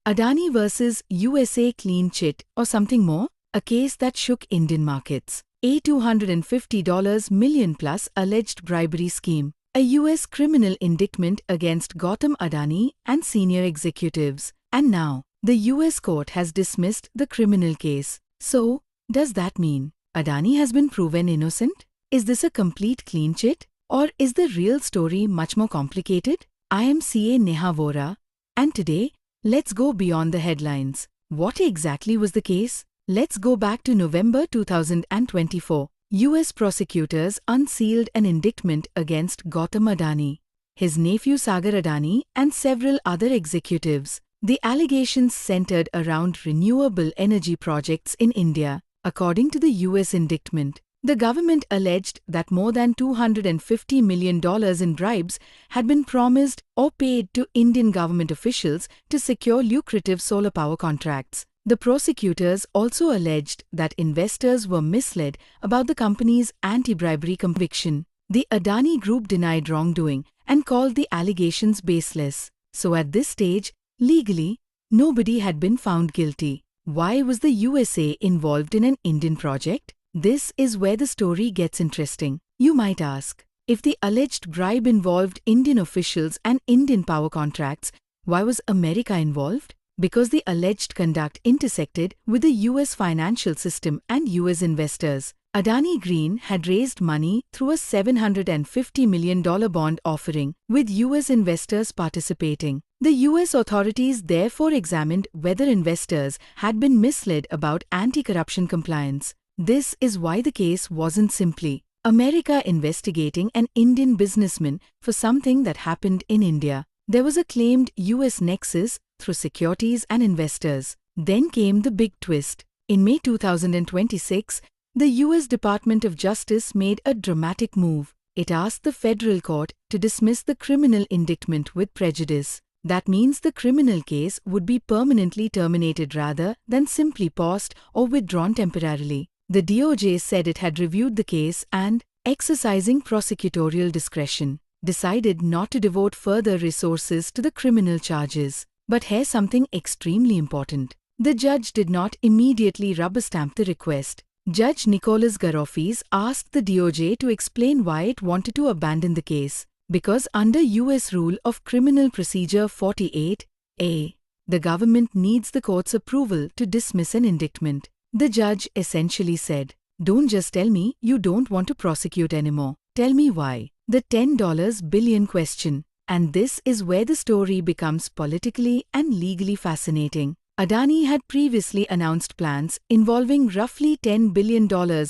Adani versus USA clean chit or something more? A case that shook Indian markets. A $250 million plus alleged bribery scheme. A US criminal indictment against Gautam Adani and senior executives. And now, the US court has dismissed the criminal case. So, does that mean Adani has been proven innocent? Is this a complete clean chit? Or is the real story much more complicated? I am CA Neha Vora, and today, let's go beyond the headlines. What exactly was the case? Let's go back to November 2024. US prosecutors unsealed an indictment against Gautam Adani, his nephew Sagar Adani, and several other executives. The allegations centered around renewable energy projects in India. According to the US indictment, the government alleged that more than $250 million in bribes had been promised or paid to Indian government officials to secure lucrative solar power contracts. The prosecutors also alleged that investors were misled about the company's anti-bribery conviction. The Adani Group denied wrongdoing and called the allegations baseless. So at this stage, legally, nobody had been found guilty. Why was the USA involved in an Indian project? This is where the story gets interesting. You might ask, if the alleged bribe involved Indian officials and Indian power contracts, why was America involved? Because the alleged conduct intersected with the US financial system and US investors. Adani Green had raised money through a $750 million bond offering, with US investors participating. The US authorities therefore examined whether investors had been misled about anti-corruption compliance. This is why the case wasn't simply America investigating an Indian businessman for something that happened in India. There was a claimed US nexus through securities and investors. Then came the big twist. In May 2026, the US Department of Justice made a dramatic move. It asked the federal court to dismiss the criminal indictment with prejudice. That means the criminal case would be permanently terminated rather than simply paused or withdrawn temporarily. The DOJ said it had reviewed the case and, exercising prosecutorial discretion, decided not to devote further resources to the criminal charges. But here's something extremely important. The judge did not immediately rubber-stamp the request. Judge Nicholas Garofis asked the DOJ to explain why it wanted to abandon the case. Because under US Rule of Criminal Procedure 48A, the government needs the court's approval to dismiss an indictment. The judge essentially said, "Don't just tell me you don't want to prosecute anymore. Tell me why." The $10 billion question. And this is where the story becomes politically and legally fascinating. Adani had previously announced plans involving roughly $10 billion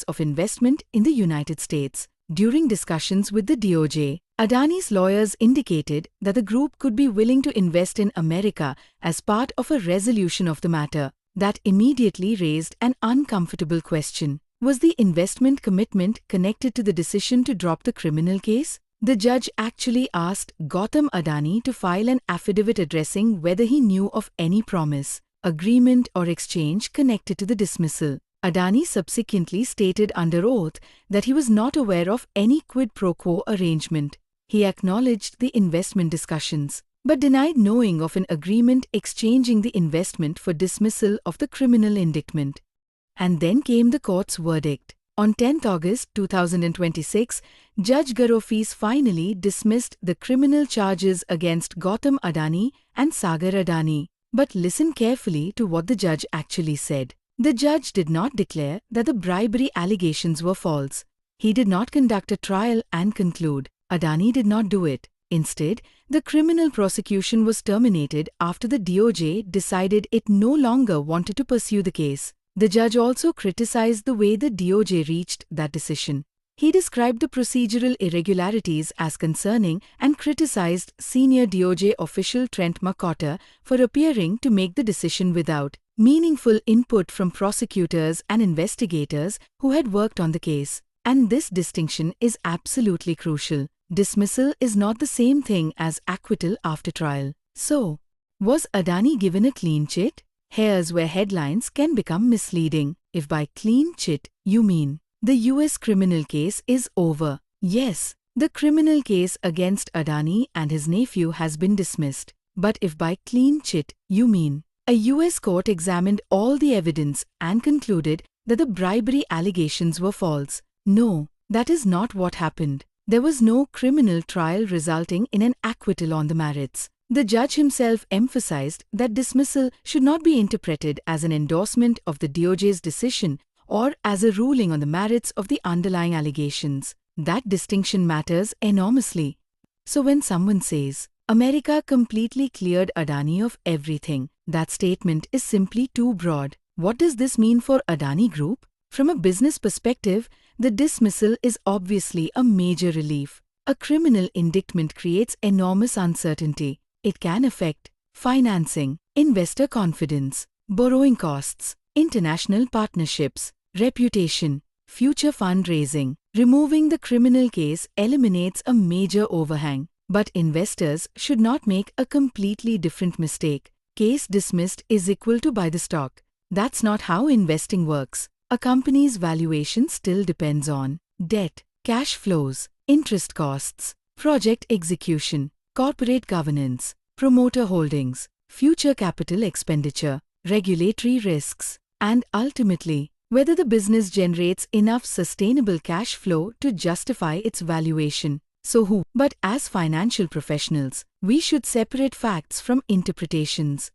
of investment in the United States. During discussions with the DOJ, Adani's lawyers indicated that the group could be willing to invest in America as part of a resolution of the matter. That immediately raised an uncomfortable question. Was the investment commitment connected to the decision to drop the criminal case? The judge actually asked Gautam Adani to file an affidavit addressing whether he knew of any promise, agreement or exchange connected to the dismissal. Adani subsequently stated under oath that he was not aware of any quid pro quo arrangement. He acknowledged the investment discussions, but denied knowing of an agreement exchanging the investment for dismissal of the criminal indictment. And then came the court's verdict. On 10 August 2026, Judge Garofis finally dismissed the criminal charges against Gautam Adani and Sagar Adani. But listen carefully to what the judge actually said. The judge did not declare that the bribery allegations were false. He did not conduct a trial and conclude. Adani did not do it. Instead, the criminal prosecution was terminated after the DOJ decided it no longer wanted to pursue the case. The judge also criticized the way the DOJ reached that decision. He described the procedural irregularities as concerning and criticized senior DOJ official Trent McCotter for appearing to make the decision without meaningful input from prosecutors and investigators who had worked on the case. And this distinction is absolutely crucial. Dismissal is not the same thing as acquittal after trial. So, was Adani given a clean chit? Here's where headlines can become misleading. If by clean chit you mean the US criminal case is over. Yes, the criminal case against Adani and his nephew has been dismissed. But if by clean chit you mean A US court examined all the evidence and concluded that the bribery allegations were false. No, that is not what happened. There was no criminal trial resulting in an acquittal on the merits. The judge himself emphasized that dismissal should not be interpreted as an endorsement of the DOJ's decision or as a ruling on the merits of the underlying allegations. That distinction matters enormously. So when someone says, America completely cleared Adani of everything, that statement is simply too broad. What does this mean for Adani Group? From a business perspective, the dismissal is obviously a major relief. A criminal indictment creates enormous uncertainty. It can affect financing, investor confidence, borrowing costs, international partnerships, reputation, future fundraising. Removing the criminal case eliminates a major overhang. But investors should not make a completely different mistake. Case dismissed is equal to buy the stock. That's not how investing works. A company's valuation still depends on debt, cash flows, interest costs, project execution, corporate governance, promoter holdings, future capital expenditure, regulatory risks, and ultimately, whether the business generates enough sustainable cash flow to justify its valuation. So who? But as financial professionals, we should separate facts from interpretations.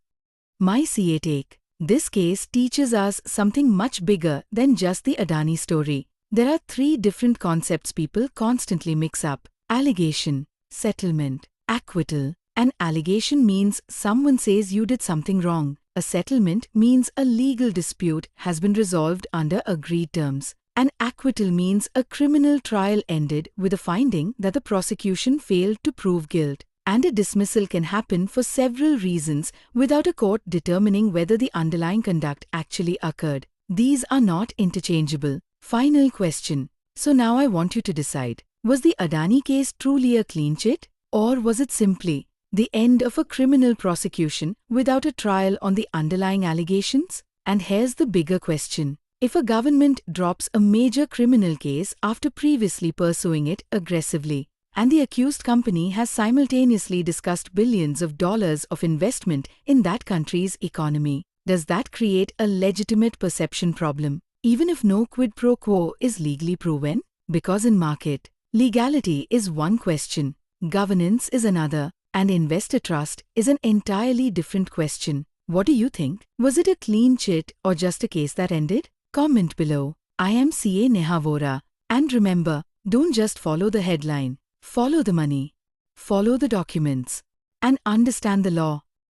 My CA take. This case teaches us something much bigger than just the Adani story. There are three different concepts people constantly mix up: allegation, settlement, acquittal. An allegation means someone says you did something wrong. A settlement means a legal dispute has been resolved under agreed terms. An acquittal means a criminal trial ended with a finding that the prosecution failed to prove guilt. And a dismissal can happen for several reasons without a court determining whether the underlying conduct actually occurred. These are not interchangeable. Final question. So now I want you to decide. Was the Adani case truly a clean chit? Or was it simply the end of a criminal prosecution without a trial on the underlying allegations? And here's the bigger question. If a government drops a major criminal case after previously pursuing it aggressively, and the accused company has simultaneously discussed billions of dollars of investment in that country's economy, does that create a legitimate perception problem, even if no quid pro quo is legally proven? Because in market, legality is one question, governance is another, and investor trust is an entirely different question. What do you think? Was it a clean chit or just a case that ended? Comment below. I am CA Neha Vora. And remember, don't just follow the headline. Follow the money. Follow the documents. And understand the law.